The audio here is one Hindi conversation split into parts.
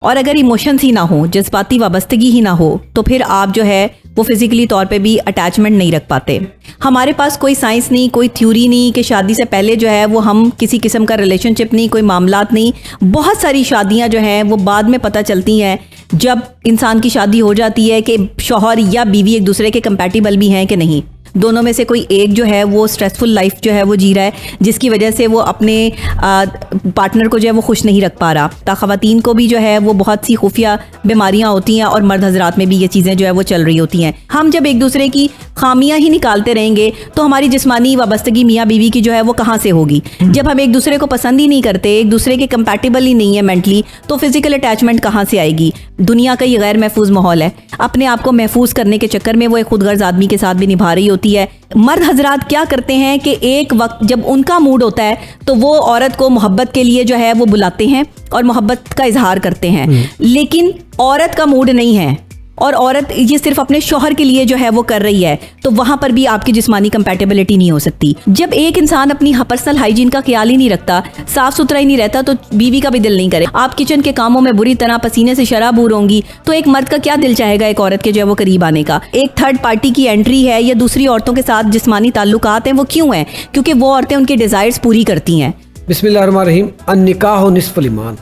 और अगर इमोशंस ही ना हो, जज्बाती वाबस्तगी ही ना हो, तो फिर आप जो है वो फिजिकली तौर पे भी अटैचमेंट नहीं रख पाते। हमारे पास कोई साइंस नहीं, कोई थ्योरी नहीं कि शादी से पहले जो है वो हम किसी किस्म का रिलेशनशिप नहीं, कोई मामलात नहीं। बहुत सारी शादियां जो हैं वो बाद में पता चलती हैं जब इंसान की शादी हो जाती है कि शौहर या बीवी एक दूसरे के कंपैटिबल भी हैं कि नहीं। दोनों में से कोई एक जो है वो स्ट्रेसफुल लाइफ जो है वो जी रहा है, जिसकी वजह से वो अपने पार्टनर को जो है वो खुश नहीं रख पा रहा। ख़वातीन को भी जो है वो बहुत सी खुफिया बीमारियां होती हैं और मर्द हजरात में भी ये चीज़ें जो है वो चल रही होती हैं। हम जब एक दूसरे की खामियां ही निकालते रहेंगे तो हमारी जिस्मानी वाबस्तगी मियाँ बीवी की जो है वो कहाँ से होगी। जब हम एक दूसरे को पसंद ही नहीं करते, एक दूसरे के कंपैटिबल ही नहीं है मेंटली, तो फिजिकल अटैचमेंट कहाँ से आएगी। दुनिया का ये गैर महफूज माहौल है, अपने आप को महफूज करने के चक्कर में वो एक खुदगर्ज आदमी के साथ भी निभा रही होती है। मर्द हजरात क्या करते हैं कि एक वक्त जब उनका मूड होता है तो वो औरत को मोहब्बत के लिए जो है वो बुलाते हैं और मोहब्बत का इजहार करते हैं, लेकिन औरत का मूड नहीं है और औरत ये सिर्फ अपने शौहर के लिए जो है वो कर रही है, तो वहां पर भी आपकी जिस्मानी कंपैटिबिलिटी नहीं हो सकती। जब एक इंसान अपनी पर्सनल हाइजीन का ख्याल ही नहीं रखता, साफ सुथरा ही नहीं रहता, तो बीवी का भी दिल नहीं करे। आप किचन के कामों में बुरी तरह पसीने से शराबूर होंगी तो एक मर्द का क्या दिल चाहेगा एक औरत के जो है वो करीब आने का। एक थर्ड पार्टी की एंट्री है या दूसरी औरतों के साथ जिस्मानी ताल्लुकात हैं, वो क्यों है? क्योंकि वो औरतें उनके डिजायर्स पूरी करती हैं। बिस्मिल्लाहिर्रहमानिर्रहीम। अन्निकाह निस्फुल ईमान,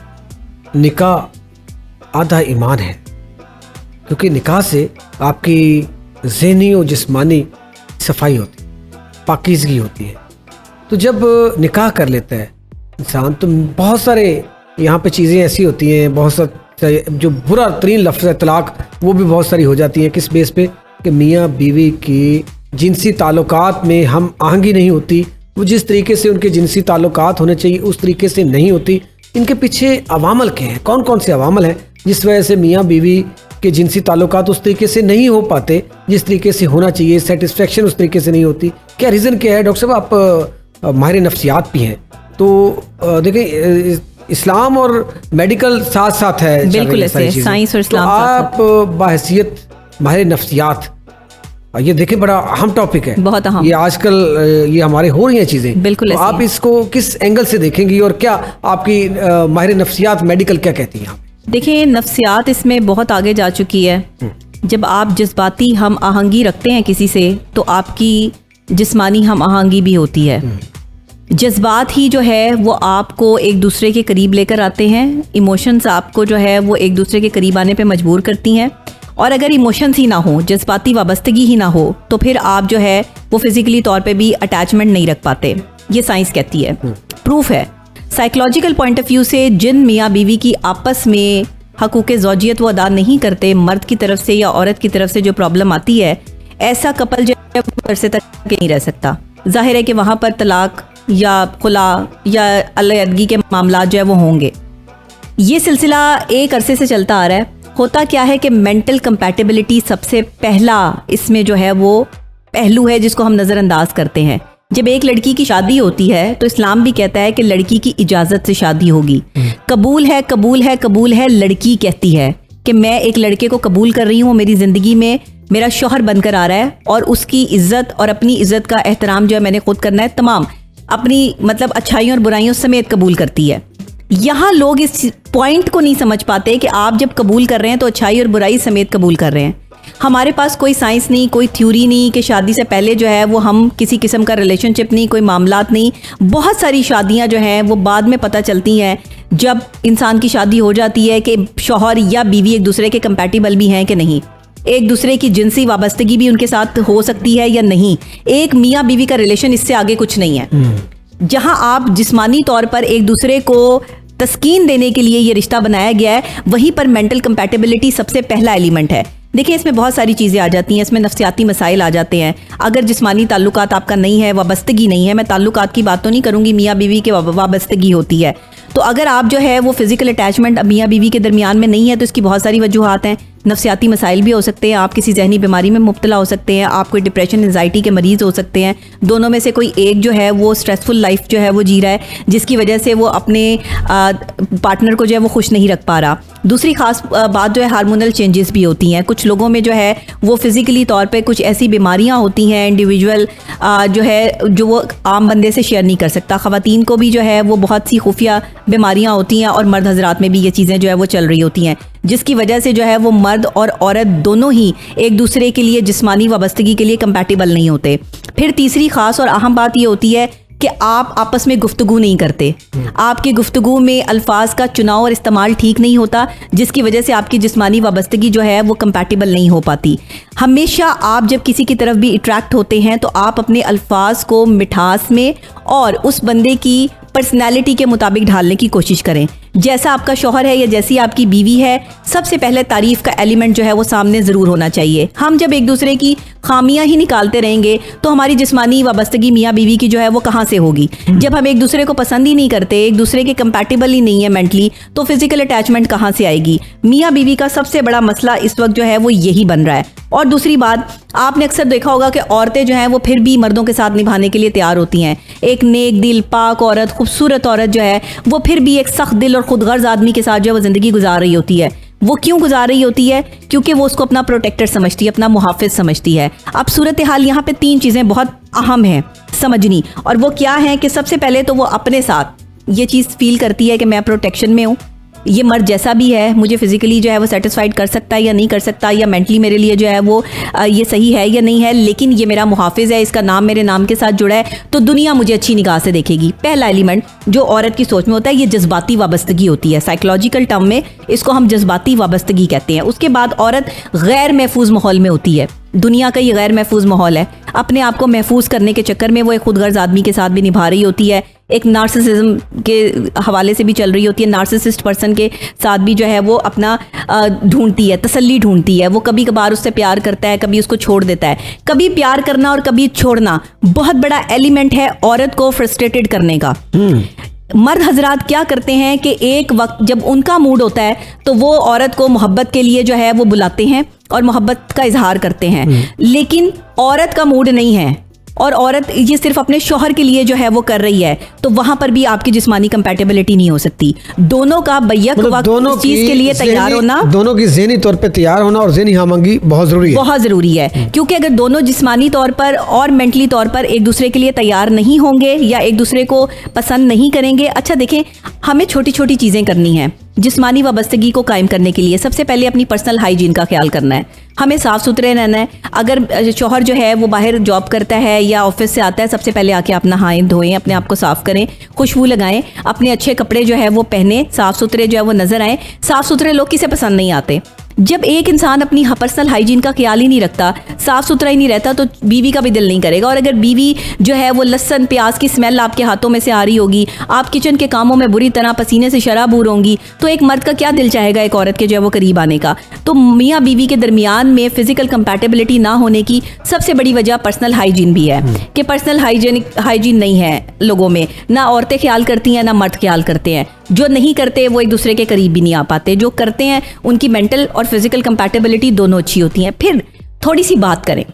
निकाह आधा ईमान है, क्योंकि निकाह से आपकी ज़हनी और जिस्मानी सफाई होती है, पाकीज़गी होती है। तो जब निकाह कर लेता है इंसान तो बहुत सारे यहाँ पे चीज़ें ऐसी होती हैं, बहुत सारे जो बुरा तरीन लफ्ज़ है तलाक, वो भी बहुत सारी हो जाती हैं। किस बेस पे कि मियाँ बीवी की जिनसी ताल्लुकात में हम आहंगी नहीं होती, वो जिस तरीके से उनके जिनसी ताल्लुकात होने चाहिए उस तरीके से नहीं होती। इनके पीछे अवामल क्या हैं, कौन कौन से अवामल हैं जिस वजह से मियाँ बीवी के जिनसी ताल्लुकात उस तरीके से नहीं हो पाते जिस तरीके से होना चाहिए, सेटिस्फेक्शन उस तरीके से नहीं होती? क्या रीज़न क्या है? डॉक्टर साहब आप माहिर नफ्सियात भी हैं, तो देखिए इस्लाम और मेडिकल साथ साथ है, बिल्कुल ऐसे साइंस और इस्लाम। तो आप बाहसियत माहिर नफ्सियात, ये देखें बड़ा अहम टॉपिक है, बहुत अहम, ये आजकल ये हमारे हो रही हैं चीज़ें, बिल्कुल। तो आप इसको किस एंगल से देखेंगी और क्या आपकी माहिर नफ्सियात मेडिकल क्या कहती हैं? देखिए, नफ्सियात इसमें बहुत आगे जा चुकी है। जब आप जज्बाती हम आहंगी रखते हैं किसी से तो आपकी जिस्मानी हम आहंगी भी होती है। जज्बात ही जो है वो आपको एक दूसरे के करीब लेकर आते हैं, इमोशंस आपको जो है वो एक दूसरे के करीब आने पे मजबूर करती हैं। और अगर इमोशंस ही ना हो, जज्बाती वाबस्तगी ही ना हो, तो फिर आप जो है वो फिजिकली तौर पे भी अटैचमेंट नहीं रख पाते। ये साइंस कहती है, प्रूफ है। साइकोलॉजिकल पॉइंट ऑफ व्यू से जिन मियाँ बीवी की आपस में हकूक़ ज़ौजियत वो अदा नहीं करते, मर्द की तरफ से या औरत की तरफ से जो प्रॉब्लम आती है, ऐसा कपल जो है अरसे तक नहीं रह सकता। जाहिर है कि वहाँ पर तलाक या खुला या अलहदगी के मामला जो है वो होंगे। ये सिलसिला एक अरसे से चलता आ रहा है। होता क्या है कि मेंटल कंपैटिबिलिटी सबसे पहला इसमें जो है वो पहलू है जिसको हम नज़रअंदाज करते हैं। जब एक लड़की की शादी होती है तो इस्लाम भी कहता है कि लड़की की इजाज़त से शादी होगी। कबूल है, कबूल है, कबूल है, लड़की कहती है कि मैं एक लड़के को कबूल कर रही हूँ, मेरी ज़िंदगी में मेरा शौहर बनकर आ रहा है और उसकी इज़्ज़त और अपनी इज़्ज़त का एहतराम जो है मैंने खुद करना है, तमाम अपनी मतलब अच्छाइयों और बुराइयों समेत कबूल करती है। यहाँ लोग इस पॉइंट को नहीं समझ पाते कि आप जब कबूल कर रहे हैं तो अच्छाई और बुराई समेत कबूल कर रहे हैं। हमारे पास कोई साइंस नहीं, कोई थ्योरी नहीं कि शादी से पहले जो है वो हम किसी किस्म का रिलेशनशिप नहीं, कोई मामलात नहीं। बहुत सारी शादियां जो हैं वो बाद में पता चलती हैं जब इंसान की शादी हो जाती है कि शौहर या बीवी एक दूसरे के कंपैटिबल भी हैं कि नहीं, एक दूसरे की जिनसी वाबस्तगी भी उनके साथ हो सकती है या नहीं। एक मियाँ बीवी का रिलेशन इससे आगे कुछ नहीं है। जहां आप जिस्मानी तौर पर एक दूसरे को तस्कीन देने के लिए ये रिश्ता बनाया गया है, वहीं पर मेंटल कंपैटिबिलिटी सबसे पहला एलिमेंट है। देखिए, इसमें बहुत सारी चीज़ें आ जाती हैं, इसमें नफ्सियाती मसाइल आ जाते हैं। अगर जिस्मानी ताल्लुकात आपका नहीं है, वाबस्तगी नहीं है, मैं ताल्लुकात की बात तो नहीं करूँगी, मियाँ बीवी के वाबस्तगी होती है, तो अगर आप जो है वो फिजिकल अटैचमेंट मियाँ बीवी के दरमियान में नहीं है तो इसकी बहुत सारी वजूहात हैं। नफ्सियाती मसाइल भी हो सकते हैं, आप किसी जहनी बीमारी में मुब्तला हो सकते हैं, आप कोई डिप्रेशन एंजाइटी के मरीज़ हो सकते हैं। दोनों में से कोई एक जो है वो स्ट्रेसफुल लाइफ जो है वो जी रहा है, जिसकी वजह से वो अपने पार्टनर को जो है वो खुश नहीं रख पा रहा। दूसरी खास बात जो है हार्मोनल चेंजेस भी होती हैं। कुछ लोगों में जो है वो फिज़िकली तौर पे कुछ ऐसी बीमारियां होती हैं इंडिविजुअल जो वो आम बंदे से शेयर नहीं कर सकता। ख़वातीन को भी जो है वो बहुत सी खुफिया बीमारियां होती हैं और मर्द हजरात में भी ये चीज़ें जो है वो चल रही होती हैं, जिसकी वजह से जो है वो मर्द और औरत दोनों ही एक दूसरे के लिए जिस्मानी वाबस्तगी के लिए कंपैटिबल नहीं होते। फिर तीसरी ख़ास और अहम बात ये होती है कि आप आपस में गुफ्तगू नहीं करते। आपकी गुफ्तगू में अल्फाज का चुनाव और इस्तेमाल ठीक नहीं होता, जिसकी वजह से आपकी जिस्मानी वाबस्तगी जो है वो कंपैटिबल नहीं हो पाती। हमेशा आप जब किसी की तरफ भी अट्रैक्ट होते हैं तो आप अपने अल्फाज को मिठास में और उस बंदे की पर्सनैलिटी के मुताबिक ढालने की कोशिश करें। जैसा आपका शौहर है या जैसी आपकी बीवी है, सबसे पहले तारीफ का एलिमेंट जो है वो सामने ज़रूर होना चाहिए। हम जब एक दूसरे की खामियां ही निकालते रहेंगे तो हमारी जिस्मानी वाबस्तगी मियाँ बीवी की जो है वो कहाँ से होगी। जब हम एक दूसरे को पसंद ही नहीं करते, एक दूसरे के कंपैटिबल ही नहीं है मेंटली, तो फिजिकल अटैचमेंट कहाँ से आएगी। मियाँ बीवी का सबसे बड़ा मसला इस वक्त जो है वो यही बन रहा है। और दूसरी बात, आपने अक्सर देखा होगा कि औरतें जो हैं वो फिर भी मर्दों के साथ निभाने के लिए तैयार होती हैं। एक नेक दिल पाक औरत, खूबसूरत औरत जो है वो फिर भी एक सख्त दिल और खुदगर्ज आदमी के साथ जो है वो ज़िंदगी गुजार रही होती है। वो क्यों गुजार रही होती है? क्योंकि वो उसको अपना प्रोटेक्टर समझती है, अपना मुहाफिज समझती है। अब सूरत हाल यहाँ पे 3 चीज़ें बहुत अहम हैं समझनी, और वो क्या है कि सबसे पहले तो वो अपने साथ ये चीज़ फील करती है कि मैं प्रोटेक्शन में हूँ। ये मर्द जैसा भी है मुझे फिजिकली जो है वो सेटिस्फाइड कर सकता है या नहीं कर सकता, या मेंटली मेरे लिए जो है वो ये सही है या नहीं है, लेकिन ये मेरा मुहाफिज है, इसका नाम मेरे नाम के साथ जुड़ा है, तो दुनिया मुझे अच्छी निगाह से देखेगी। पहला एलिमेंट जो औरत की सोच में होता है ये जज्बाती वाबस्तगी होती है। साइकोलॉजिकल टर्म में इसको हम जज्बाती वाबस्तगी कहते हैं। उसके बाद औरत गैर महफूज माहौल में होती है। दुनिया का ये गैर महफूज माहौल है, अपने आप को महफूज करने के चक्कर में वो एक खुदगर्ज आदमी के साथ भी निभा रही होती है, एक नार्सिसिज्म के हवाले से भी चल रही होती है, नार्सिसिस्ट पर्सन के साथ भी जो है वो अपना ढूंढती है, तसल्ली ढूंढती है। वो कभी कभार उससे प्यार करता है, कभी उसको छोड़ देता है। कभी प्यार करना और कभी छोड़ना बहुत बड़ा एलिमेंट है औरत को फ्रस्ट्रेटेड करने का। मर्द हजरात क्या करते हैं कि एक वक्त जब उनका मूड होता है तो वो औरत को मोहब्बत के लिए जो है वो बुलाते हैं और मोहब्बत का इजहार करते हैं, लेकिन औरत का मूड नहीं है और औरत ये सिर्फ अपने शौहर के लिए जो है वो कर रही है, तो वहां पर भी आपकी जिस्मानी कंपैटिबिलिटी नहीं हो सकती। दोनों का बैक वक्त इस चीज के लिए तैयार होना, दोनों की ज़हनी तौर पे तैयार होना और ज़हनी हमआहंगी बहुत ज़रूरी है, बहुत ज़रूरी है। क्योंकि अगर दोनों जिस्मानी तौर पर और मेंटली तौर पर एक दूसरे के लिए तैयार नहीं होंगे या एक दूसरे को पसंद नहीं करेंगे। अच्छा देखें, हमें छोटी छोटी चीज़ें करनी हैं जिस्मानी वाबस्तगी को कायम करने के लिए। सबसे पहले अपनी पर्सनल हाइजीन का ख्याल करना है, हमें साफ़ सुथरे रहना है। अगर शौहर जो है वो बाहर जॉब करता है या ऑफिस से आता है, सबसे पहले आके अपना नहाएं धोएं, अपने आप को साफ़ करें, खुशबू लगाएं, अपने अच्छे कपड़े जो है वो पहने, साफ़ सुथरे जो है वो नज़र आए। साफ़ सुथरे लोग किसे पसंद नहीं आते? जब एक इंसान अपनी पर्सनल हाइजीन का ख्याल ही नहीं रखता, साफ़ सुथरा ही नहीं रहता, तो बीवी का भी दिल नहीं करेगा। और अगर बीवी जो है वो लहसुन प्याज की स्मेल आपके हाथों में से आ रही होगी, आप किचन के कामों में बुरी तरह पसीने से शराबूर होंगी, तो एक मर्द का क्या दिल चाहेगा एक औरत के जो है वो करीब आने का। तो मियाँ बीवी के दरमियान में फिजिकल कंपैटिबिलिटी ना होने की सबसे बड़ी वजह पर्सनल हाइजीन भी है कि पर्सनल हाइजीन नहीं है लोगों में। ना औरतें ख्याल करती हैं ना मर्द ख्याल करते हैं। जो नहीं करते वो एक दूसरे के करीब भी नहीं आ पाते, जो करते हैं उनकी मेंटल और फिजिकल कंपैटिबिलिटी दोनों अच्छी होती हैं। फिर थोड़ी सी बात करें,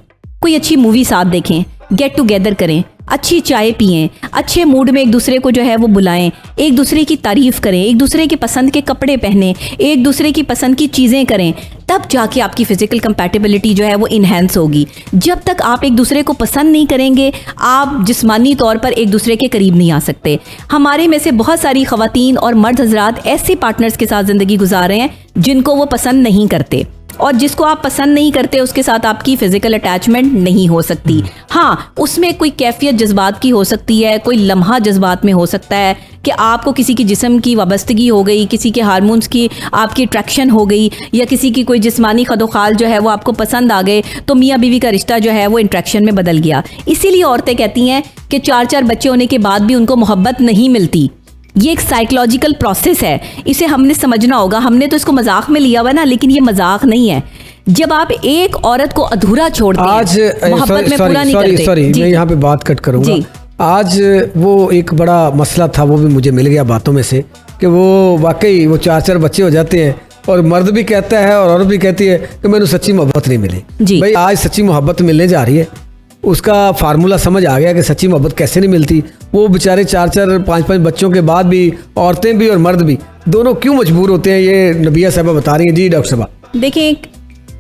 कोई अच्छी मूवी साथ देखें, गेट टुगेदर करें, अच्छी चाय पिएं, अच्छे मूड में एक दूसरे को जो है वो बुलाएं, एक दूसरे की तारीफ करें, एक दूसरे के पसंद के कपड़े पहनें, एक दूसरे की पसंद की चीज़ें करें, तब जाके आपकी फिजिकल कंपैटिबिलिटी जो है वो इन्हेंस होगी। जब तक आप एक दूसरे को पसंद नहीं करेंगे, आप जिस्मानी तौर पर एक दूसरे के करीब नहीं आ सकते। हमारे में से बहुत सारी ख़वातीन और मर्द हजरात ऐसे पार्टनर्स के साथ ज़िंदगी गुजार रहे हैं जिनको वो पसंद नहीं करते, और जिसको आप पसंद नहीं करते उसके साथ आपकी फिजिकल अटैचमेंट नहीं हो सकती। हाँ, उसमें कोई कैफियत जज्बात की हो सकती है, कोई लम्हा जज्बात में हो सकता है कि आपको किसी की जिस्म की वाबस्तगी हो गई, किसी के हार्मोन्स की आपकी अट्रैक्शन हो गई, या किसी की कोई जिस्मानी खदोखाल जो है वो आपको पसंद आ गए, तो मियाँ बीवी का रिश्ता जो है वो इंट्रैक्शन में बदल गया। इसीलिए औरतें कहती हैं कि 4-4 बच्चे होने के बाद भी उनको मोहब्बत नहीं मिलती। ये एक साइकोलॉजिकल प्रोसेस है, इसे हमने समझना होगा। हमने तो इसको मजाक में लिया हुआ ना, लेकिन ये मजाक नहीं है। जब आप एक औरत को अधूरा छोड़ते हैं, मोहब्बत में पूरा नहीं करते। मैं यहाँ पे बात कट करूँगा। आज वो एक बड़ा मसला था, वो भी मुझे मिल गया बातों में से कि वो वाकई वो 4-4 बच्चे हो जाते हैं और मर्द भी कहता है और औरत भी कहती है कि मैंने सच्ची मोहब्बत नहीं मिली। जी। भाई आज सच्ची मोहब्बत मिलने जा रही है, उसका फार्मूला समझ आ गया कि सच्ची मोहब्बत कैसे नहीं मिलती। वो बेचारे 4-4 5-5 बच्चों के बाद भी औरतें भी और मर्द भी दोनों क्यों मजबूर होते हैं, ये नबिया साहबा बता रही हैं। जी डॉक्टर साहबा। देखिए, एक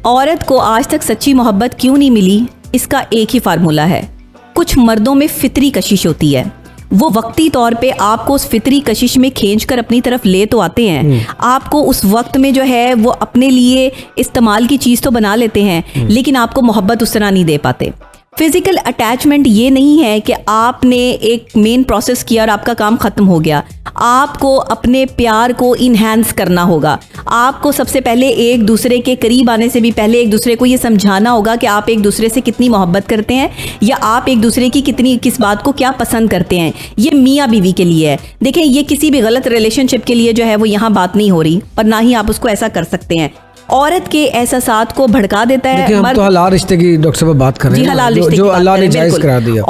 औरत को आज तक सच्ची मोहब्बत क्यों नहीं मिली, इसका एक ही फार्मूला है। कुछ मर्दों में फितरी कशिश होती है, वो वक्ती तौर पे आपको उस फितरी कशिश में खींचकर अपनी तरफ ले तो आते हैं, आपको उस वक्त में जो है वो अपने लिए इस्तेमाल की चीज़ तो बना लेते हैं, लेकिन आपको मोहब्बत उस तरह नहीं दे पाते। फिजिकल अटैचमेंट ये नहीं है कि आपने एक मेन प्रोसेस किया और आपका काम ख़त्म हो गया। आपको अपने प्यार को इन्हेंस करना होगा। आपको सबसे पहले एक दूसरे के करीब आने से भी पहले एक दूसरे को ये समझाना होगा कि आप एक दूसरे से कितनी मोहब्बत करते हैं या आप एक दूसरे की किस बात को क्या पसंद करते हैं। ये मियाँ बीवी के लिए है। देखें, ये किसी भी गलत रिलेशनशिप के लिए जो है वो यहाँ बात नहीं हो रही, और ना ही आप उसको ऐसा कर सकते हैं। औरत के एहसासात को भड़का देता है। हम तो हलाल रिश्ते की डॉक्टर साहब बात कर रहे हैं, हलाल रिश्ते जो की बात अल्लाह कर ने रहे हैं, जायज करा दिया।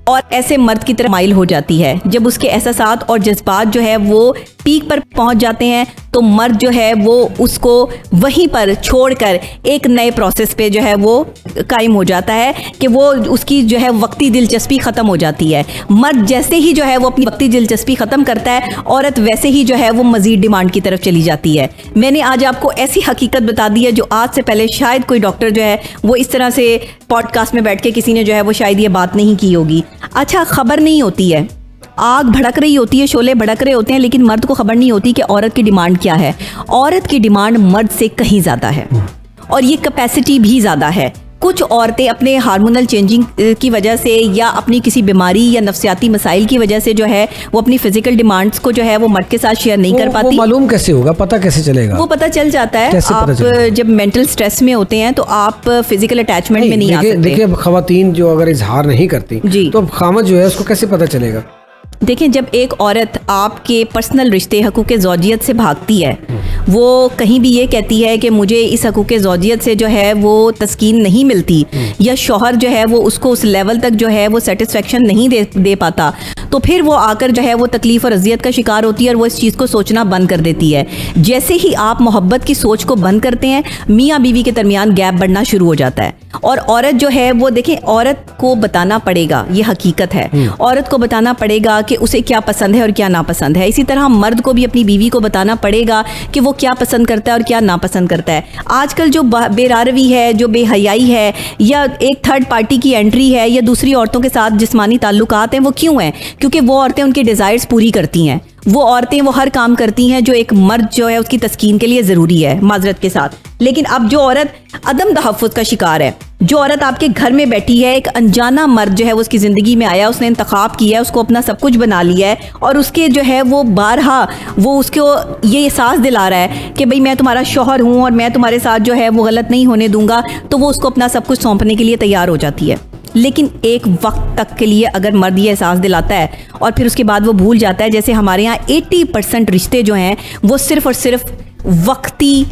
और ऐसे मर्द की तरफ माइल हो जाती है। जब उसके एहसासात और जज्बात जो है वो पीक पर पहुंच जाते हैं तो मर्द जो है वो उसको वहीं पर छोड़कर एक नए प्रोसेस पे जो है वो कायम हो जाता है कि वो उसकी जो है वक्ती दिलचस्पी ख़त्म हो जाती है। मर्द जैसे ही जो है वो अपनी वक्ती दिलचस्पी ख़त्म करता है, औरत वैसे ही जो है वो मज़ीद डिमांड की तरफ चली जाती है। मैंने आज आपको ऐसी हकीकत बता दी है जो आज से पहले शायद कोई डॉक्टर जो है वो इस तरह से पॉडकास्ट में बैठ के किसी ने जो है वो शायद ये बात नहीं की होगी। अच्छा, खबर नहीं होती है, आग भड़क रही होती है, शोले भड़क रहे होते हैं, लेकिन मर्द को खबर नहीं होती कि औरत की डिमांड क्या है। औरत की डिमांड मर्द से कहीं ज़्यादा है और ये कैपेसिटी भी ज़्यादा है। कुछ औरतें अपने हार्मोनल चेंजिंग की वजह से या अपनी किसी बीमारी या नफ्सियाती मसाइल की वजह से जो है वो अपनी फिजिकल डिमांड्स को जो है वो मर्द के साथ शेयर नहीं कर पाती। वो मालूम कैसे होगा, पता कैसे चलेगा? वो पता चल जाता है। आप जब मेंटल स्ट्रेस में होते हैं तो आप फिजिकल अटैचमेंट में नहीं आ सकते। देखिए, खवातीन जो अगर इजहार नहीं करती तो अब खामद जो है उसको कैसे पता चलेगा? देखें, जब एक औरत आपके पर्सनल रिश्ते हकूक़ ज़ौजियत से भागती है, वो कहीं भी ये कहती है कि मुझे इस हकूक़ ज़ौजियत से जो है वो तस्कीन नहीं मिलती या शौहर जो है वो उसको उस लेवल तक जो है वो सेटिस्फेक्शन नहीं दे पाता, तो फिर वो आकर जो है वो तकलीफ़ और अजियत का शिकार होती है और वो इस चीज़ को सोचना बंद कर देती है। जैसे ही आप मोहब्बत की सोच को बंद करते हैं, मियाँ बीवी के दरमियान गैप बढ़ना शुरू हो जाता है। और औरत जो है वो देखें, औरत को बताना पड़ेगा, ये हकीकत है, औरत को बताना पड़ेगा कि उसे क्या पसंद है और क्या नापसंद है। इसी तरह मर्द को भी अपनी बीवी को बताना पड़ेगा कि वो क्या पसंद करता है और क्या नापसंद करता है। आजकल जो बेरारवी है, जो बेहयाई है, या एक थर्ड पार्टी की एंट्री है, या दूसरी औरतों के साथ जिस्मानी ताल्लुकात हैं, वो क्यों हैं? क्योंकि वो औरतें उनकी डिज़ायर्स पूरी करती हैं। वो औरतें वो हर काम करती हैं जो एक मर्द जो है उसकी तस्कीन के लिए ज़रूरी है, माजरत के साथ। लेकिन अब जो औरत अदम तहफ़्फ़ुज़ का शिकार है, जो औरत आपके घर में बैठी है, एक अनजाना मर्द जो है वो उसकी ज़िंदगी में आया, उसने इंतखाब किया है, उसको अपना सब कुछ बना लिया है, और उसके जो है वो बारहा वो उसको ये एहसास दिला रहा है कि भाई मैं तुम्हारा शौहर हूँ और मैं तुम्हारे साथ जो है वो गलत नहीं होने दूंगा, तो वो उसको अपना सब कुछ सौंपने के लिए तैयार हो जाती है। लेकिन एक वक्त तक के लिए अगर मर्द ये एहसास दिलाता है और फिर उसके बाद वो भूल जाता है, जैसे हमारे यहाँ 80% रिश्ते जो हैं वो सिर्फ और सिर्फ वक्ती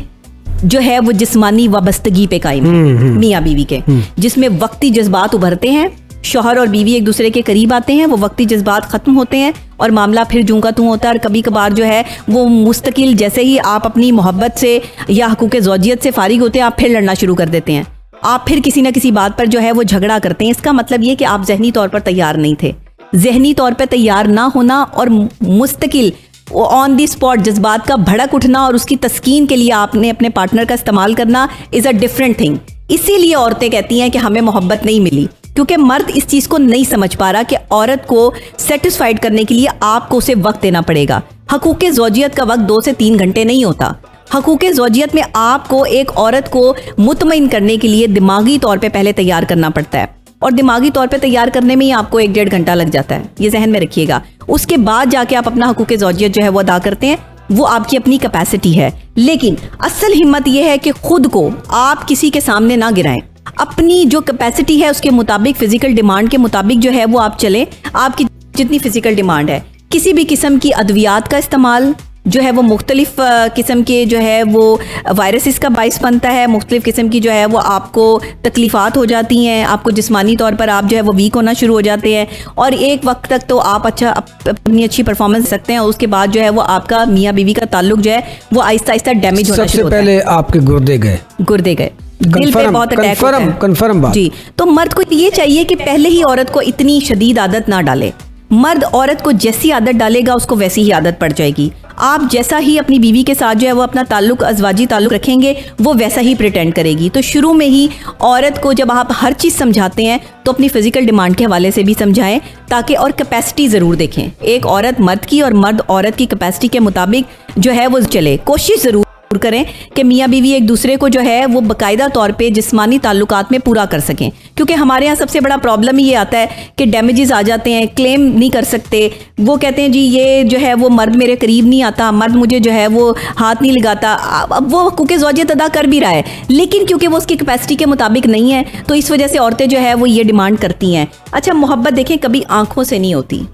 जो है वो जिस्मानी वाबस्तगी पे कायम है, मियाँ बीवी के, जिसमें वक्ती जज्बात उभरते हैं, शौहर और बीवी एक दूसरे के करीब आते हैं, वो वक्ती जज्बात ख़त्म होते हैं और मामला फिर जूं का तूं होता है। और कभी कभार जो है वो मुस्तकिल, जैसे ही आप अपनी मोहब्बत से या हकूक़ ज़ौजियत से फारिग होते हैं, आप फिर लड़ना शुरू कर देते हैं, आप फिर किसी न किसी बात पर जो है वो झगड़ा करते हैं। इसका मतलब ये कि आप ज़हनी तौर पर तैयार नहीं थे। ज़हनी तौर पर तैयार ना होना और मुस्तकिल ऑन दी स्पॉट जज्बात का भड़क उठना और उसकी तस्कीन के लिए आपने अपने पार्टनर का इस्तेमाल करना इज़ अ डिफरेंट थिंग। इसीलिए औरतें कहती हैं कि हमें मोहब्बत नहीं मिली, क्योंकि मर्द इस चीज़ को नहीं समझ पा रहा कि औरत को सेटिस्फाइड करने के लिए आपको उसे वक्त देना पड़ेगा। हकूक़ ज़ौजियत का वक्त 2 से 3 घंटे नहीं होता। हकूक़ ज़ौजियत में आपको एक औरत को मुतमईन करने के लिए दिमागी तौर पे पहले तैयार करना पड़ता है, और दिमागी तौर पे तैयार करने में ही आपको 1-1.5 घंटा लग जाता है, ये जहन में रखिएगा। उसके बाद जाके आप अपना हकूक़ ज़ौजियत जो है वो अदा करते हैं, वो आपकी अपनी कैपेसिटी है। लेकिन असल हिम्मत ये है कि खुद को आप किसी के सामने ना गिराएं, अपनी जो कैपेसिटी है उसके मुताबिक, फिजिकल डिमांड के मुताबिक जो है वो आप चलें। आपकी जितनी फिजिकल डिमांड है, किसी भी किस्म की अद्वियात का इस्तेमाल जो है वो मुख्तलिफ किस्म के जो है वो वायरसेस का बाइस बनता है, मुख्तलिफ किस्म की जो है वो आपको तकलीफ़ात हो जाती हैं, आपको जिस्मानी तौर पर आप जो है वो वीक होना शुरू हो जाते हैं और एक वक्त तक तो आप अपनी अच्छी परफॉर्मेंस दे सकते हैं, उसके बाद जो है वो आपका मियाँ बीवी का ताल्लुक जो है वो आहिस्ता आहिस्ता डैमेज होना शुरू होता है। सबसे पहले आपके गुर्दे गए, दिल पे बहुत अटैक होता है। कन्फर्म बात जी, तो मर्द को ये चाहिए कि पहले ही औरत को इतनी शदीद आदत ना डाले। मर्द औरत को जैसी आदत डालेगा उसको वैसी ही आदत पड़ जाएगी। आप जैसा ही अपनी बीवी के साथ जो है वो अपना ताल्लुक, अज़वाजी ताल्लुक रखेंगे, वो वैसा ही प्रिटेंड करेगी। तो शुरू में ही औरत को जब आप हर चीज़ समझाते हैं तो अपनी फिजिकल डिमांड के हवाले से भी समझाएं, ताकि और कैपेसिटी ज़रूर देखें। एक औरत मर्द की और मर्द औरत की कैपेसिटी के मुताबिक जो है वो चले। कोशिश ज़रूर करें कि मियाँ बीवी एक दूसरे को जो है वो बाकायदा तौर पे जिस्मानी ताल्लुकात में पूरा कर सकें, क्योंकि हमारे यहाँ सबसे बड़ा प्रॉब्लम ही ये आता है कि डैमेजेस आ जाते हैं, क्लेम नहीं कर सकते। वो कहते हैं जी ये जो है वो मर्द मेरे करीब नहीं आता, मर्द मुझे जो है वो हाथ नहीं लगाता। अब वो हकूक़ ज़ौजियत अदा कर भी रहा है, लेकिन क्योंकि वो उसकी कैपेसिटी के मुताबिक नहीं है, तो इस वजह से औरतें जो है वो ये डिमांड करती हैं। अच्छा, मोहब्बत देखें कभी आंखों से नहीं होती।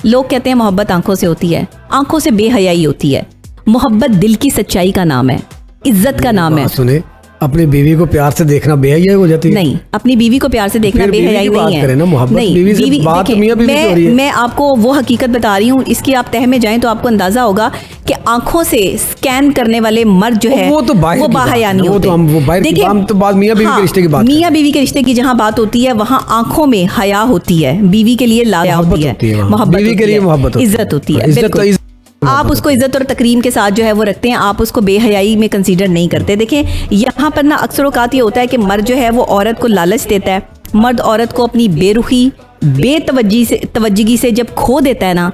लोग कहते हैं मोहब्बत आंखों से होती है, आंखों से बेहयाई होती है। मोहब्बत दिल की सच्चाई का नाम है, इज्जत का नाम है। सुने, अपनी बीवी को प्यार से देखना बेहयाई हो जाती है? नहीं, अपनी बीवी को प्यार से देखना बेहयाई नहीं है। नहीं, बीवी मैं आपको वो हकीकत बता रही हूँ, इसकी आप तह में जाएं तो आपको अंदाजा होगा कि आंखों से स्कैन करने वाले मर्द जो है वो बाहया नहीं होते। देखिए, मियाँ बीवी के रिश्ते की जहाँ बात होती है वहाँ आंखों में हया होती है, बीवी के लिए लाया होती है, मोहब्बत, इज्जत होती है। आप उसको इज्जत और तकरीम के साथ जो है वो रखते हैं, आप उसको बेहयाई में कंसीडर नहीं करते। देखें, यहाँ पर ना अक्सर औकात ये होता है कि मर्द जो है वो औरत को लालच देता है। मर्द औरत को अपनी बेरुखी, बेतवज्जगी से जब खो देता है ना,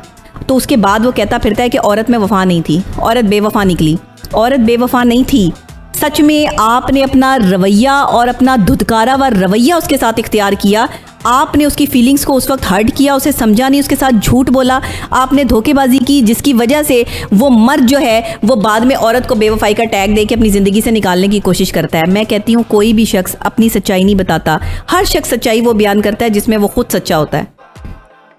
तो उसके बाद वो कहता फिरता है कि औरत में वफा नहीं थी, औरत बेवफा निकली। औरत बेवफा नहीं थी, सच में आपने अपना रवैया और अपना धुतकारा व रवैया उसके साथ इख्तियार किया। आपने उसकी फीलिंग्स को उस वक्त हर्ट किया, उसे समझा नहीं, उसके साथ झूठ बोला, आपने धोखेबाजी की, जिसकी वजह से वो मर्द जो है वो बाद में औरत को बेवफाई का टैग दे के अपनी ज़िंदगी से निकालने की कोशिश करता है। मैं कहती हूँ कोई भी शख्स अपनी सच्चाई नहीं बताता, हर शख्स सच्चाई वो बयान करता है जिसमें वो खुद सच्चा होता है।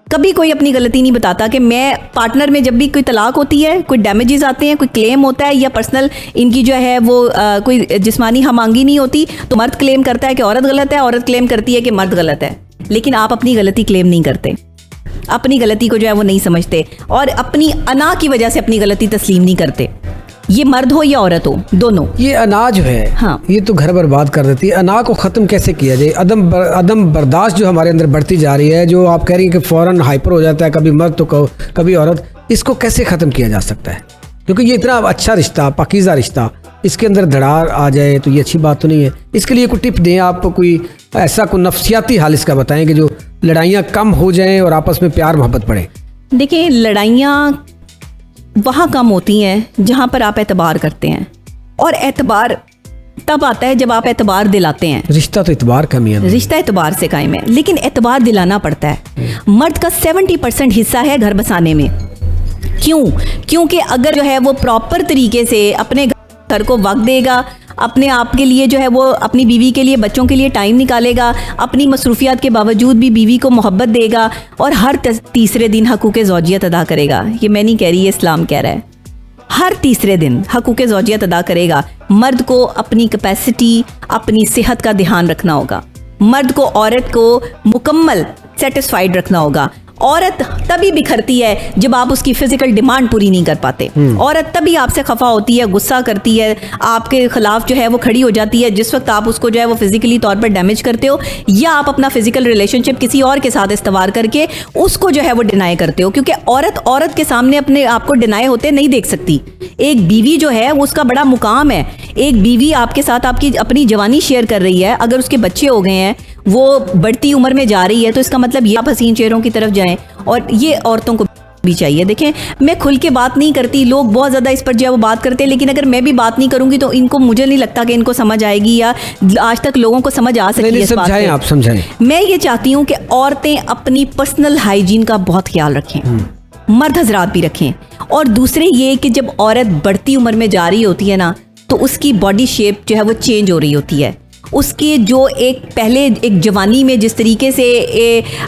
कभी कोई अपनी गलती नहीं बताता कि मैं पार्टनर में जब भी कोई तलाक होती है, कोई डैमेजेस आते हैं, कोई क्लेम होता है या पर्सनल इनकी जो है वो कोई जिस्मानी हमआंगी नहीं होती, तो मर्द क्लेम करता है कि औरत गलत है, औरत क्लेम करती है कि मर्द गलत है। लेकिन आप अपनी गलती क्लेम नहीं करते, अपनी गलती को जो है वो नहीं समझते और अपनी अना की वजह से अपनी गलती तस्लीम नहीं करते। ये मर्द हो या औरत हो, दोनों। ये अना जो है, हाँ, ये तो घर बर्बाद कर देती है। अना को ख़त्म कैसे किया जाए? अदम बर्दाश्त जो हमारे अंदर बढ़ती जा रही है, जो आप कह रही हैं कि फ़ौरन हाइपर हो जाता है, कभी मर्द तो कभी औरत, इसको कैसे ख़त्म किया जा सकता है? क्योंकि ये इतना अच्छा रिश्ता, पाकीज़ा रिश्ता, इसके अंदर धड़ार आ जाए तो ये अच्छी बात तो नहीं है। इसके लिए कोई टिप दें आप, कोई ऐसा कोई नफ्सियाती हाल इसका बताएं कि जो लड़ाइयाँ कम हो जाएं और आपस में प्यार मोहब्बत बढ़े। देखिए, लड़ाइयाँ वहाँ कम होती हैं जहाँ पर आप एतबार करते हैं, और एतबार तब आता है जब आप एतबार दिलाते हैं। रिश्ता तो एतबार का है, रिश्ता एतबार से कायम है, लेकिन एतबार दिलाना पड़ता है। मर्द का 70% हिस्सा है घर बसाने में। क्यों? क्योंकि अगर जो है वो प्रॉपर तरीके से अपने घर को वक्त देगा, अपने आप के लिए जो है वो अपनी बीवी के लिए, बच्चों के लिए टाइम निकालेगा, अपनी मसरूफियात के बावजूद भी बीवी को मोहब्बत देगा और हर तीसरे दिन हकूक़े ज़ौजियत अदा करेगा। ये मैं नहीं कह रही, ये इस्लाम कह रहा है। हर तीसरे दिन हकूक़े ज़ौजियत अदा करेगा। मर्द को अपनी कैपेसिटी, अपनी सेहत का ध्यान रखना होगा। मर्द को औरत को मुकम्मल सेटिस्फाइड रखना होगा। औरत तभी बिखरती है जब आप उसकी फिजिकल डिमांड पूरी नहीं कर पाते। औरत तभी आपसे खफा होती है, गुस्सा करती है, आपके खिलाफ जो है वो खड़ी हो जाती है जिस वक्त आप उसको जो है वो फिजिकली तौर पर डैमेज करते हो, या आप अपना फिजिकल रिलेशनशिप किसी और के साथ इस्तेमाल करके उसको जो है वो डिनाई करते हो। क्योंकि औरत के सामने अपने आप को डिनाई होते नहीं देख सकती। एक बीवी जो है उसका बड़ा मुकाम है। एक बीवी आपके साथ आपकी अपनी जवानी शेयर कर रही है, अगर उसके बच्चे हो गए हैं, वो बढ़ती उम्र में जा रही है, तो इसका मतलब ये आप हसीन चेहरों की तरफ जाएं, और ये औरतों को भी चाहिए। देखें, मैं खुल के बात नहीं करती, लोग बहुत ज़्यादा इस पर जो है वो बात करते हैं, लेकिन अगर मैं भी बात नहीं करूंगी तो इनको, मुझे नहीं लगता कि इनको समझ आएगी या आज तक लोगों को समझ आ सकती है इस बात पे। आप समझाएं। मैं ये चाहती हूँ कि औरतें अपनी पर्सनल हाइजीन का बहुत ख्याल रखें, मर्द हजरात भी रखें। और दूसरे ये कि जब औरत बढ़ती उम्र में जा रही होती है ना, तो उसकी बॉडी शेप जो है वो चेंज हो रही होती है। उसके जो एक पहले एक जवानी में जिस तरीके से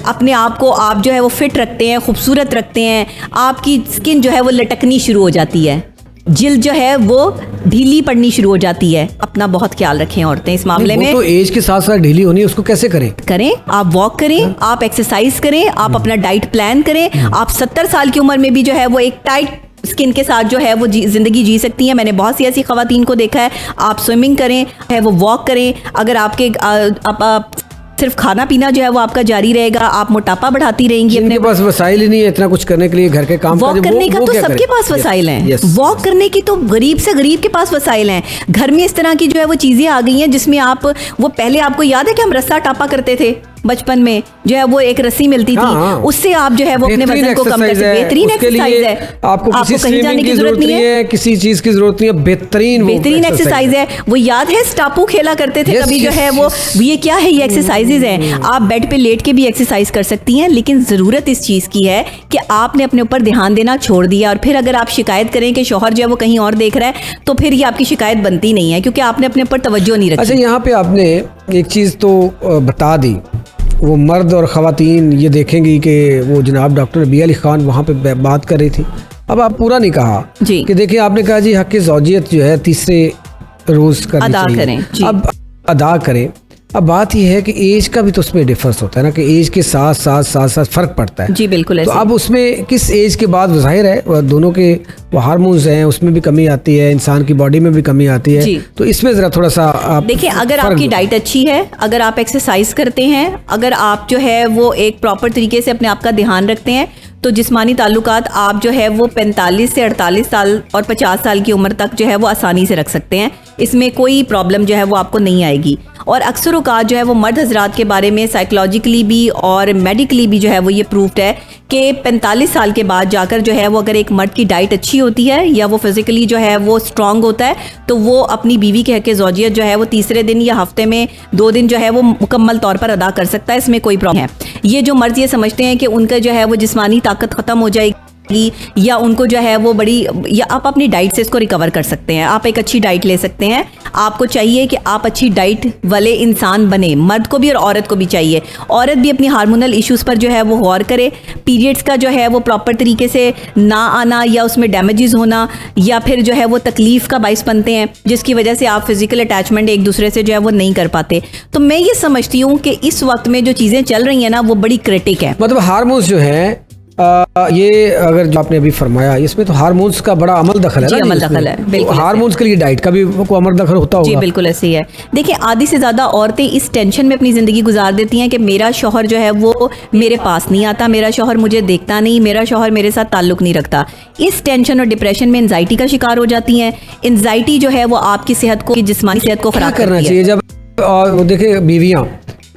अपने आप को आप जो है वो फिट रखते हैं, खूबसूरत रखते हैं, आपकी स्किन जो है वो लटकनी शुरू हो जाती है। जिल्द जो है वो ढीली पड़नी शुरू हो जाती है। अपना बहुत ख्याल रखें औरतें इस मामले में। तो एज के साथ साथ ढीली होनी है, उसको कैसे करें? आप वॉक करें, आप एक्सरसाइज करें, आप अपना डाइट प्लान करें। आप 70 साल की उम्र में भी जो है वो एक टाइट स्किन के साथ जो है वो जिंदगी जी सकती हैं। मैंने बहुत सी ऐसी खवातीन को देखा है। आप स्विमिंग करें, है वो वॉक करें। अगर आपके आप सिर्फ खाना पीना जो है वो आपका जारी रहेगा, आप मोटापा बढ़ाती रहेंगी। अपने पास वसाइल ही नहीं है इतना कुछ करने के लिए, घर के काम वॉक करने का तो सबके पास वसाइल हैं। वॉक करने की तो गरीब से गरीब के पास वसाइल हैं। घर में इस तरह की जो है वो चीजें आ गई हैं जिसमें आप वो पहले आपको याद है कि हम रस्सा टापा करते थे बचपन में, जो है वो एक रस्सी मिलती थी, उससे आप जो है वो अपने वजन को कम कर सकते हैं। बेहतरीन एक्सरसाइज है। आपको कहीं जाने की जरूरत नहीं है, किसी चीज की जरूरत नहीं है। बेहतरीन एक्सरसाइज है। वो याद है स्टापू खेला करते थे कभी, जो है वो ये क्या है, ये एक्सरसाइजेज हैं। आप बेड पे लेट के भी एक्सरसाइज कर सकती हैं, लेकिन जरूरत इस चीज की है कि आपने अपने ऊपर ध्यान देना छोड़ दिया। और फिर अगर आप शिकायत करें कि शौहर जो है वो कहीं और देख रहा है, तो फिर ये आपकी शिकायत बनती नहीं है, क्योंकि आपने अपने ऊपर तवज्जो नहीं रखी। अच्छा, यहाँ पे आपने एक चीज तो बता दी, वो मर्द और ख़वातीन ये देखेंगी कि वो जनाब डॉक्टर रबीआ अली खान वहाँ पे बात कर रही थी। अब आप पूरा नहीं कहा जी कि देखिए, आपने कहा जी हक़ ज़ौजियत जो है तीसरे रोज़ अदा करें जी। अब अदा करें। अब बात यह है कि एज का भी तो उसमें डिफरेंस होता है ना, कि एज के साथ साथ फ़र्क पड़ता है जी। बिल्कुल तो अब उसमें किस एज के बाद ज़ाहिर है दोनों के वो हार्मोन्स हैं, उसमें भी कमी आती है, इंसान की बॉडी में भी कमी आती है। तो इसमें ज़रा थोड़ा सा आप देखिए, अगर आपकी डाइट अच्छी है, अगर आप एक्सरसाइज करते हैं, अगर आप जो है वो एक प्रॉपर तरीके से अपने आप का ध्यान रखते हैं, तो जिस्मानी ताल्लुकात आप जो है वो 45 से 48 साल और 50 साल की उम्र तक जो है वो आसानी से रख सकते हैं। इसमें कोई प्रॉब्लम जो है वो आपको नहीं आएगी। और अक्सर औक़ात जो है वो मर्द हजरात के बारे में साइकोलॉजिकली भी और मेडिकली भी जो है वो ये प्रूफ्ड है कि 45 साल के बाद जाकर जो है वो अगर एक मर्द की डाइट अच्छी होती है या वो फिजिकली जो है वो स्ट्रांग होता है, तो वो अपनी बीवी के हक़ ज़ौजियत जो है वो तीसरे दिन या हफ्ते में 2 दिन जो है वो मुकम्मल तौर पर अदा कर सकता है। इसमें कोई प्रॉब्लम है। ये जो मर्द ये समझते हैं कि उनका जो है वो जिस्मानी ताकत ख़त्म हो जाएगी या उनको जो है वो बड़ी, या आप अपनी डाइट से इसको रिकवर कर सकते हैं। आप एक अच्छी डाइट ले सकते हैं। आपको चाहिए कि आप अच्छी डाइट वाले इंसान बने, मर्द को भी और औरत को भी चाहिए। औरत भी अपनी हार्मोनल इश्यूज पर जो है वो गौर करे। पीरियड्स का जो है वो प्रॉपर तरीके से ना आना या उसमें डैमेजेस होना या फिर जो है वो तकलीफ का बाइस बनते हैं, जिसकी वजह से आप फिजिकल अटैचमेंट एक दूसरे से जो है वो नहीं कर पाते। तो मैं ये समझती हूँ कि इस वक्त में जो चीज़ें चल रही हैं ना वो बड़ी क्रिटिक है। मतलब हार्मोन्स जो है ये अगर जो आपने अभी फरमाया, इसमें तो हार्मोन्स का बड़ा अमल दखल है ना। अमल दखल है, बिल्कुल। हार्मोन्स के लिए डाइट का भी को अमल दखल होता होगा। जी बिल्कुल ऐसे ही है। देखिए, आधी से ज़्यादा औरतें इस टेंशन में अपनी ज़िंदगी गुजार देती हैं कि मेरा शौहर जो है वो मेरे पास नहीं आता, मेरा शौहर मुझे देखता नहीं, मेरा शौहर मेरे साथ ताल्लुक़ नहीं रखता। इस टेंशन और डिप्रेशन में एंजाइटी का शिकार हो जाती हैं। एंजाइटी जो है वो आपकी सेहत को, जिस्मानी सेहत को खराब करना चाहिए। जब वो देखे बीवियाँ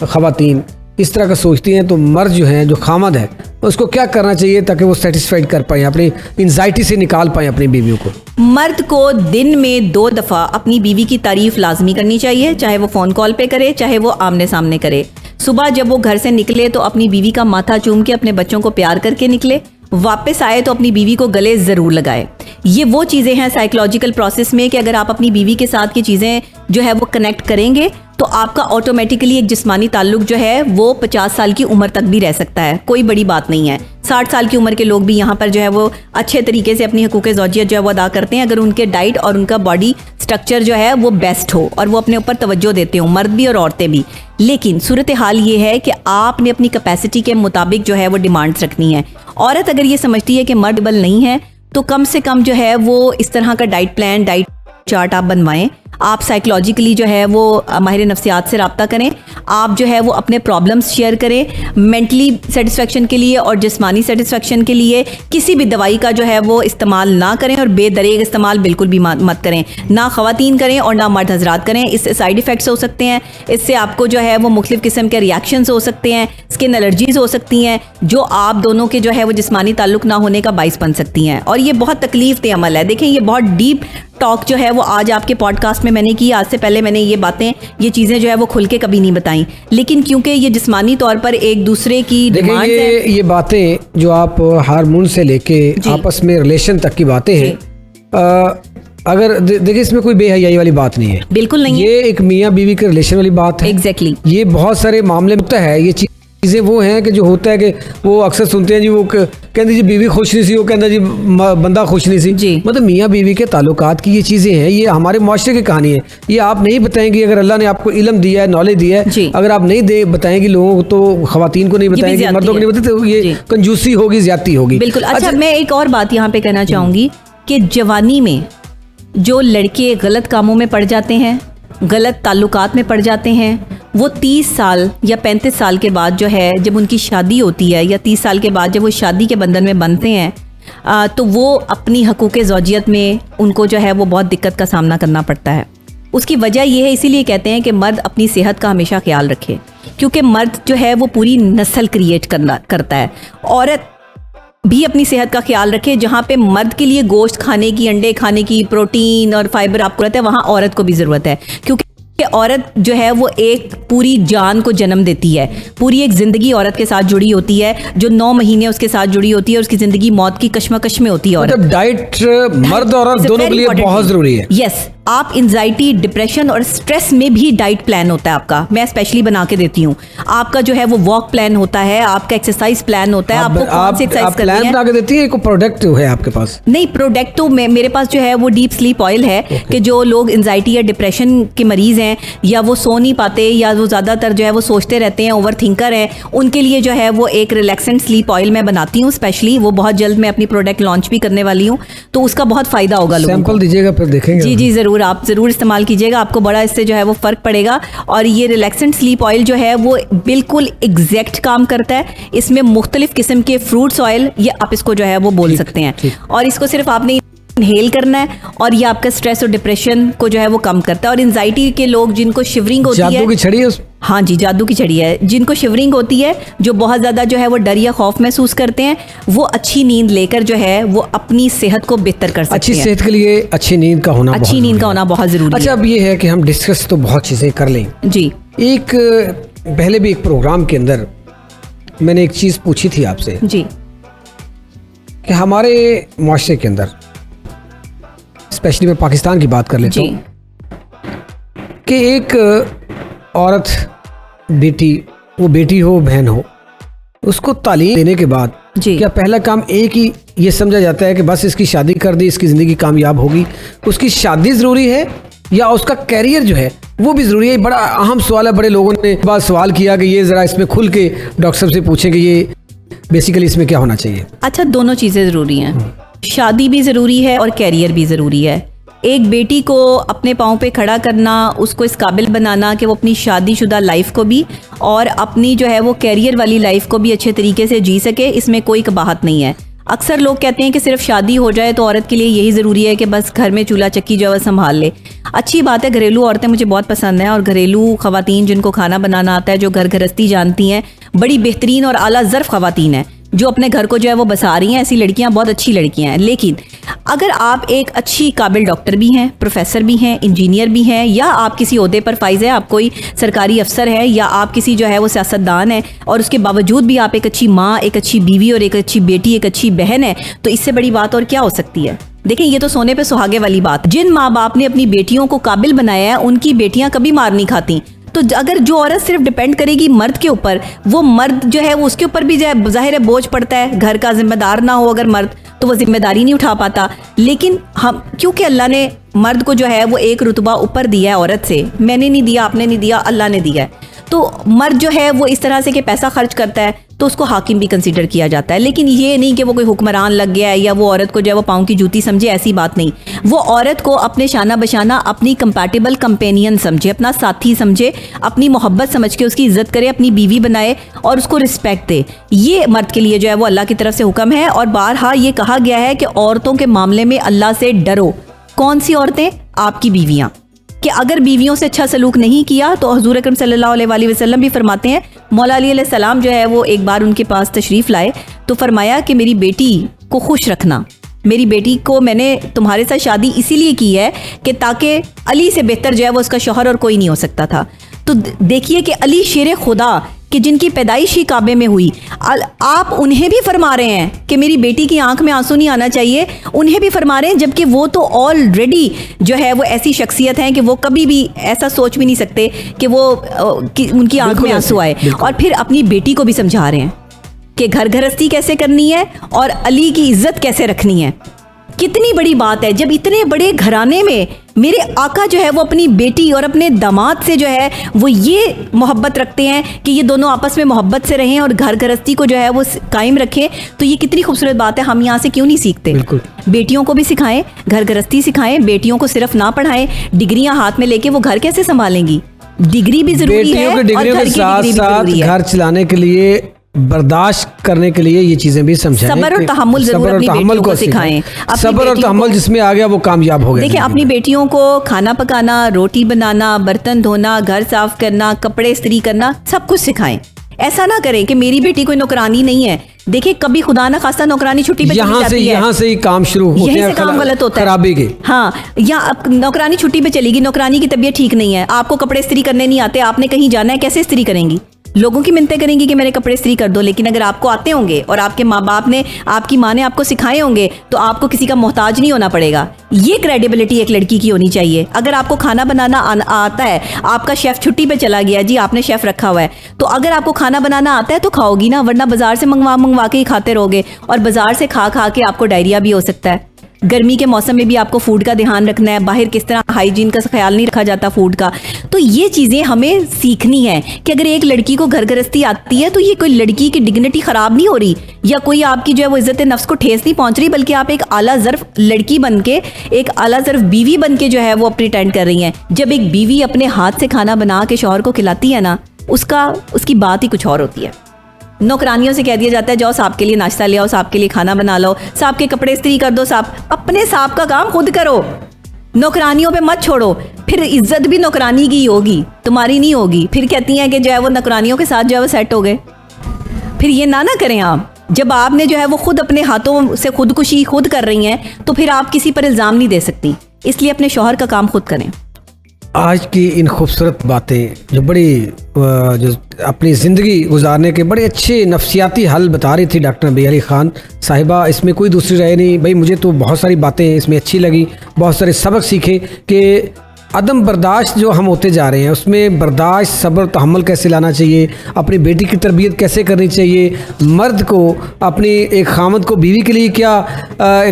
ख़वातीन इस तरह का सोचती हैं, तो मर्द जो है, जो खामद है, उसको क्या करना चाहिए ताकि वो सेटिस्फाइड कर पाए, अपनी एंजाइटी से निकाल पाए अपनी बीवियों को? मर्द को दिन में 2 दफ़ा अपनी बीवी की तारीफ लाजमी करनी चाहिए, चाहे वो फ़ोन कॉल पे करे, चाहे वो आमने सामने करे। सुबह जब वो घर से निकले तो अपनी बीवी का माथा चूम के अपने बच्चों को प्यार करके निकले। वापस आए तो अपनी बीवी को गले ज़रूर लगाए। ये वो चीज़ें हैं साइकोलॉजिकल प्रोसेस में कि अगर आप अपनी बीवी के साथ की चीज़ें जो है वो कनेक्ट करेंगे तो आपका ऑटोमेटिकली एक जिस्मानी ताल्लुक जो है वो 50 साल की उम्र तक भी रह सकता है। कोई बड़ी बात नहीं है। 60 साल की उम्र के लोग भी यहाँ पर जो है वो अच्छे तरीके से अपनी हकूक़ ज़ौजियत जो है वो अदा करते हैं, अगर उनके डाइट और उनका बॉडी स्ट्रक्चर जो है वो बेस्ट हो और वो अपने ऊपर तवज्जो देते हो, मर्द भी और औरतें भी। लेकिन सूरत हाल ये है कि आपने अपनी कैपेसिटी के मुताबिक जो है वो डिमांड्स रखनी है। औरत अगर ये समझती है कि मर्द बल नहीं है, तो कम से कम जो है वो इस तरह का डाइट प्लान, डाइट चार्ट आप बनवाएं। आप साइकोलॉजिकली जो है वो माहिर नफ्सियात से रब्ता करें। आप जो है वो अपने प्रॉब्लम्स शेयर करें। मेंटली सेटिस्फेक्शन के लिए और जिस्मानी सेटिस्फेक्शन के लिए किसी भी दवाई का जो है वो इस्तेमाल ना करें और बेदरेग इस्तेमाल बिल्कुल भी मत करें। ना ख़वातीन करें और ना मर्द हजरात करें। इससे साइड इफ़ेक्ट्स हो सकते हैं। इससे आपको जो है वो मुख्तलिफ़ किस्म के रिएक्शंस हो सकते हैं, स्किन एलर्जीज़ हो सकती हैं, जो आप दोनों के जो है वो जिस्मानी ताल्लुक ना होने का बाइस बन सकती हैं। और ये बहुत तकलीफ दे अमल है। देखें, ये बहुत डीप टॉक जो है वो आज आपके पॉडकास्ट में मैंने की। आज से पहले मैंने ये बातें, ये चीज़ें जो है वो खुल के कभी नहीं बताई, लेकिन क्योंकि ये जिस्मानी तौर पर एक दूसरे की डिमांड है। ये बातें जो आप हार्मोन से लेके आपस में रिलेशन तक की बातें हैं, अगर देखिए इसमें कोई बेहयाई वाली बात नहीं है, बिल्कुल नहीं। ये एक मियाँ बीवी के रिलेशन वाली बात है। एग्जैक्टली। ये बहुत सारे मामले में है, ये चीज़ चीज़ें वो हैं कि जो होता है कि वो अक्सर सुनते हैं जी, वो कहते जी बीवी खुश नहीं सी, वो कहता जी बंदा खुश नहीं सी। जी। मतलब मियाँ बीवी के ताल्लुकात की ये चीज़ें हैं, ये हमारे माशरे की कहानी है। ये आप नहीं बताएंगी, अगर अल्लाह ने आपको इल्म दिया है, नॉलेज दिया है, जी। अगर आप नहीं दे बताएंगी लोगों को, तो खवातीन को नहीं बताएंगी, ज्यादती मर्दों को है। नहीं बताते, तो ये जी। कंजूसी होगी, ज्यादती होगी। बिल्कुल। अच्छा, मैं एक और बात यहाँ पे कहना चाहूंगी कि जवानी में जो लड़के गलत कामों में पड़ जाते हैं, गलत ताल्लुकात में पड़ जाते हैं, वो 30 साल या 35 साल के बाद जो है, जब उनकी शादी होती है, या 30 साल के बाद जब वो शादी के बंधन में बनते हैं, तो वो अपनी हकूक़ ज़ौजियत में उनको जो है वो बहुत दिक्कत का सामना करना पड़ता है। उसकी वजह ये है, इसीलिए कहते हैं कि मर्द अपनी सेहत का हमेशा ख्याल रखे, क्योंकि मर्द जो है वो पूरी नस्ल क्रिएट करता है। औरत भी अपनी सेहत का ख्याल रखे। जहाँ पे मर्द के लिए गोश्त खाने की, अंडे खाने की, प्रोटीन और फाइबर आपको रहता है, वहाँ औरत को भी ज़रूरत है, क्योंकि औरत जो है वो एक पूरी जान को जन्म देती है। पूरी एक ज़िंदगी औरत के साथ जुड़ी होती है, जो 9 महीने उसके साथ जुड़ी होती है, और उसकी ज़िंदगी मौत की कश्मकश में होती है। मतलब डाइट मर्द और औरत दोनों के लिए बहुत ज़रूरी है। यस, आप एंजाइटी, डिप्रेशन और स्ट्रेस में भी डाइट प्लान होता है आपका, मैं स्पेशली बना के देती हूँ। आपका जो है वो वॉक प्लान होता है, आपका एक्सरसाइज प्लान होता है, आपको कौन सी एक्सरसाइज करनी है। प्लान बना के देती है, कोई प्रोडक्ट है आपके पास? नहीं, प्रोडक्ट तो मेरे पास जो है वो डीप स्लीप ऑयल है। कि जो लोग एंजाइटी या डिप्रेशन के मरीज हैं, या वो सो नहीं पाते, या वो ज़्यादातर जो है वो सोचते रहते हैं, ओवर थिंकर हैं, उनके लिए जो है वो एक रिलैक्सेंट स्लीप ऑयल मैं बनाती हूँ स्पेशली। वो बहुत जल्द मैं अपनी प्रोडक्ट लॉन्च भी करने वाली हूँ, तो उसका बहुत फ़ायदा होगा लोगों को। सैंपल दीजिएगा, फिर देखेंगे। जी जी, ज़रूर, आप ज़रूर इस्तेमाल कीजिएगा, आपको बड़ा इससे जो है वो फ़र्क पड़ेगा। और ये रिलैक्सेंट स्लीप ऑयल जो है वो बिल्कुल एग्जैक्ट काम करता है। इसमें मुख्तलिफ किस्म के फ्रूट्स ऑयल, ये आप इसको जो है वो बोल सकते हैं, और इसको सिर्फ आपने इनहेल करना है, और ये आपका स्ट्रेस और डिप्रेशन को जो है वो कम करता है। और एंजाइटी के लोग जिनको शिवरिंग होती है, जादू की छड़ी है। हाँ जी, जादू की छड़ी है। जिनको शिवरिंग होती है, जो बहुत ज़्यादा जो है वो डर या खौफ महसूस करते हैं, वो अच्छी नींद लेकर जो है वो अपनी सेहत को बेहतर कर सकते हैं। अच्छी सेहत के लिए अच्छी नींद का होना बहुत ज़रूरी है। अच्छा, अब ये है कि हम डिस्कस तो बहुत चीज़ें कर लें जी। एक पहले भी एक प्रोग्राम के अंदर मैंने एक चीज़ पूछी थी आपसे जी, कि हमारे माशरे के अंदर, स्पेशली मैं पाकिस्तान की बात कर लेता हूँ, कि एक औरत, बेटी, वो बेटी हो बहन हो, उसको तालीम देने के बाद क्या पहला काम एक ही ये समझा जाता है कि बस इसकी शादी कर दी, इसकी ज़िंदगी कामयाब होगी? उसकी शादी ज़रूरी है या उसका कैरियर जो है वो भी ज़रूरी है? बड़ा अहम सवाल है। बड़े लोगों ने बात सवाल किया कि ये ज़रा इसमें खुल के डॉक्टर साहब से पूछें कि ये बेसिकली इसमें क्या होना चाहिए। अच्छा, दोनों चीज़ें ज़रूरी हैं। शादी भी ज़रूरी है और कैरियर भी ज़रूरी है। एक बेटी को अपने पाँव पे खड़ा करना, उसको इस काबिल बनाना कि वो अपनी शादीशुदा लाइफ को भी और अपनी जो है वो कैरियर वाली लाइफ को भी अच्छे तरीके से जी सके, इसमें कोई कबाहत नहीं है। अक्सर लोग कहते हैं कि सिर्फ शादी हो जाए तो औरत के लिए यही ज़रूरी है कि बस घर में चूल्हा चक्की जो है संभाल ले। अच्छी बात है, घरेलू औरतें मुझे बहुत पसंद हैं, और घरेलू ख़वातीन जिनको खाना बनाना आता है, जो घर गृहस्थी जानती हैं, बड़ी बेहतरीन और आला ज़र्फ़ ख़वातीन हैं जो अपने घर को जो है वो बसा रही हैं। ऐसी लड़कियां बहुत अच्छी लड़कियां हैं। लेकिन अगर आप एक अच्छी काबिल डॉक्टर भी हैं, प्रोफेसर भी हैं, इंजीनियर भी हैं, या आप किसी ओहदे पर फाइज है, आप कोई सरकारी अफसर है, या आप किसी जो है वो सियासतदान है, और उसके बावजूद भी आप एक अच्छी माँ, एक अच्छी बीवी और एक अच्छी बेटी, एक अच्छी बहन है, तो इससे बड़ी बात और क्या हो सकती है? देखिए, ये तो सोने पे सुहागे वाली बात। जिन माँ बाप ने अपनी बेटियों को काबिल बनाया है, उनकी बेटियां कभी मार नहीं खाती। तो अगर जो औरत सिर्फ डिपेंड करेगी मर्द के ऊपर, वो मर्द जो है वो उसके ऊपर भी जाहिर है बोझ पड़ता है। घर का जिम्मेदार ना हो अगर मर्द, तो वो जिम्मेदारी नहीं उठा पाता। लेकिन हम, क्योंकि अल्लाह ने मर्द को जो है वो एक रुतबा ऊपर दिया है औरत से, मैंने नहीं दिया, आपने नहीं दिया, अल्लाह ने दिया है, तो मर्द जो है वो इस तरह से कि पैसा खर्च करता है तो उसको हाकिम भी कंसीडर किया जाता है। लेकिन ये नहीं कि वो कोई हुक्मरान लग गया है या वो औरत को जो है वो पाँव की जूती समझे, ऐसी बात नहीं। वो औरत को अपने शाना बशाना अपनी कंपैटिबल कंपेनियन समझे, अपना साथी समझे, अपनी मोहब्बत समझ के उसकी इज्जत करे, अपनी बीवी बनाए और उसको रिस्पेक्ट दे। ये मर्द के लिए जो है वो अल्लाह की तरफ से हुक्म है। और बारहा ये कहा गया है कि औरतों के मामले में अल्लाह से डरो। कौन सी औरतें? आपकी बीवियाँ, कि अगर बीवियों से अच्छा सलूक नहीं किया तो हुजूर अकरम सल्लल्लाहु अलैहि वसल्लम भी फरमाते हैं, मौला अली अलैहि सलाम जो है वो एक बार उनके पास तशरीफ़ लाए तो फरमाया कि मेरी बेटी को खुश रखना, मेरी बेटी को मैंने तुम्हारे साथ शादी इसीलिए की है कि ताकि अली से बेहतर जो है वो उसका शौहर और कोई नहीं हो सकता था। तो देखिए कि अली शेर खुदा कि जिनकी पैदाइश ही काबे में हुई, आप उन्हें भी फरमा रहे हैं कि मेरी बेटी की आंख में आंसू नहीं आना चाहिए, उन्हें भी फरमा रहे हैं, जबकि वो तो ऑलरेडी जो है वो ऐसी शख्सियत हैं कि वो कभी भी ऐसा सोच भी नहीं सकते कि उनकी आंख में आंसू आए। और फिर अपनी बेटी को भी समझा रहे हैं कि घर गृहस्थी कैसे करनी है और अली की इज्जत कैसे रखनी है। कितनी बड़ी बात है जब इतने बड़े घराने में मेरे आका जो है वो अपनी बेटी और अपने दामाद से जो है वो ये मोहब्बत रखते हैं कि ये दोनों आपस में मोहब्बत से रहें और घर गृहस्थी को जो है वो कायम रखें। तो ये कितनी खूबसूरत बात है, हम यहाँ से क्यों नहीं सीखते? बेटियों को भी सिखाएं, घर गृहस्थी सिखाएं, बेटियों को सिर्फ ना पढ़ाएं, डिग्रियां हाथ में लेके वो घर कैसे संभालेंगी? डिग्री भी जरूरी है और घर की डिग्री भी जरूरी है। घर चलाने के लिए, बर्दाश्त करने के लिए ये चीजें भी समझाएं। सब्र और तहम्मुल जरूर अपनी बेटियों को सिखाएं। सब्र और तहम्मुल जिसमें आ गया वो कामयाब हो गया। देखिए, अपनी बेटियों को खाना पकाना, रोटी बनाना, बर्तन धोना, घर साफ करना, कपड़े इस्त्री करना, सब कुछ सिखाएं। ऐसा ना करें कि मेरी बेटी कोई नौकरानी नहीं है। देखिए, कभी खुदा ना खास्ता नौकरानी छुट्टी पे चली जाती है, यहाँ से ही काम शुरू होते हैं, यहीं से काम गलत होता है, खराबी के। हाँ, या नौकरानी छुट्टी पे चलेगी, नौकरानी की तबीयत ठीक नहीं है, आपको कपड़े इस्त्री करने नहीं आते, आपने कहीं जाना है, कैसे इस्त्री करेंगी? लोगों की मिन्नतें करेंगी कि मेरे कपड़े इस्त्री कर दो। लेकिन अगर आपको आते होंगे और आपके माँ बाप ने, आपकी माँ ने आपको सिखाए होंगे तो आपको किसी का मोहताज नहीं होना पड़ेगा। ये क्रेडिबिलिटी एक लड़की की होनी चाहिए। अगर आपको खाना बनाना आता है, आपका शेफ छुट्टी पे चला गया जी, आपने शेफ रखा हुआ है, तो अगर आपको खाना बनाना आता है तो खाओगी ना, वरना बाजार से मंगवा के ही खाते रहोगे और बाजार से खा के आपको डायरिया भी हो सकता है। गर्मी के मौसम में भी आपको फूड का ध्यान रखना है, बाहर किस तरह हाइजीन का ख्याल नहीं रखा जाता फूड का। तो ये चीज़ें हमें सीखनी है कि अगर एक लड़की को घर गृहस्थी आती है तो ये कोई लड़की की डिग्निटी ख़राब नहीं हो रही या कोई आपकी जो है वो इज़्ज़त नफ्स को ठेस नहीं पहुंच रही, बल्कि आप एक आला ज़र्फ लड़की बन के, एक आला ज़र्फ बीवी बन के जो है वो प्रिटेंड कर रही हैं। जब एक बीवी अपने हाथ से खाना बना के शौहर को खिलाती है ना, उसकी बात ही कुछ और होती है। नौकरानियों से कह दिया जाता है जाओ साहब के लिए नाश्ता ले आओ, साहब के लिए खाना बना लो, साहब के कपड़े इस्त्री कर दो, साहब अपने साहब का काम खुद करो, नौकरानियों पे मत छोड़ो। फिर इज्जत भी नौकरानी की होगी, तुम्हारी नहीं होगी। फिर कहती हैं कि जो है वो नौकरानियों के साथ जो है वो सेट हो गए। फिर ये ना करें आप। जब आपने जो है वो खुद अपने हाथों से खुदकुशी खुद कर रही हैं तो फिर आप किसी पर इल्ज़ाम नहीं दे सकती। इसलिए अपने शौहर का काम खुद करें। आज की इन खूबसूरत बातें जो अपनी ज़िंदगी गुजारने के बड़े अच्छे नफ्सियाती हल बता रही थी डॉक्टर नबी अली ख़ान साहिबा, इसमें कोई दूसरी राय नहीं भाई। मुझे तो बहुत सारी बातें इसमें अच्छी लगी, बहुत सारे सबक सीखे कि अदम बर्दाश्त जो हम होते जा रहे हैं उसमें बर्दाश्त, सब्र, तहम्मुल कैसे लाना चाहिए, अपनी बेटी की तरबियत कैसे करनी चाहिए, मर्द को अपनी एक खामद को बीवी के लिए क्या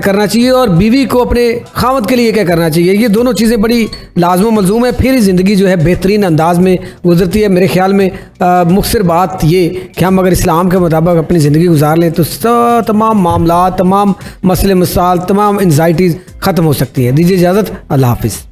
करना चाहिए और बीवी को अपने खामद के लिए क्या करना चाहिए। ये दोनों चीज़ें बड़ी लाज़िम मलज़ूम है, फिर ही ज़िंदगी जो है बेहतरीन अंदाज में गुजरती है। मेरे ख्याल में मुख्तसर बात ये कि हम अगर इस्लाम के मुताबिक अपनी ज़िंदगी गुजार लें तो तमाम मामला, तमाम मसले मसाइल, तमाम एंजाइटीज़ ख़त्म हो सकती हैं। दीजिए इजाज़त, अल्लाह हाफिज़।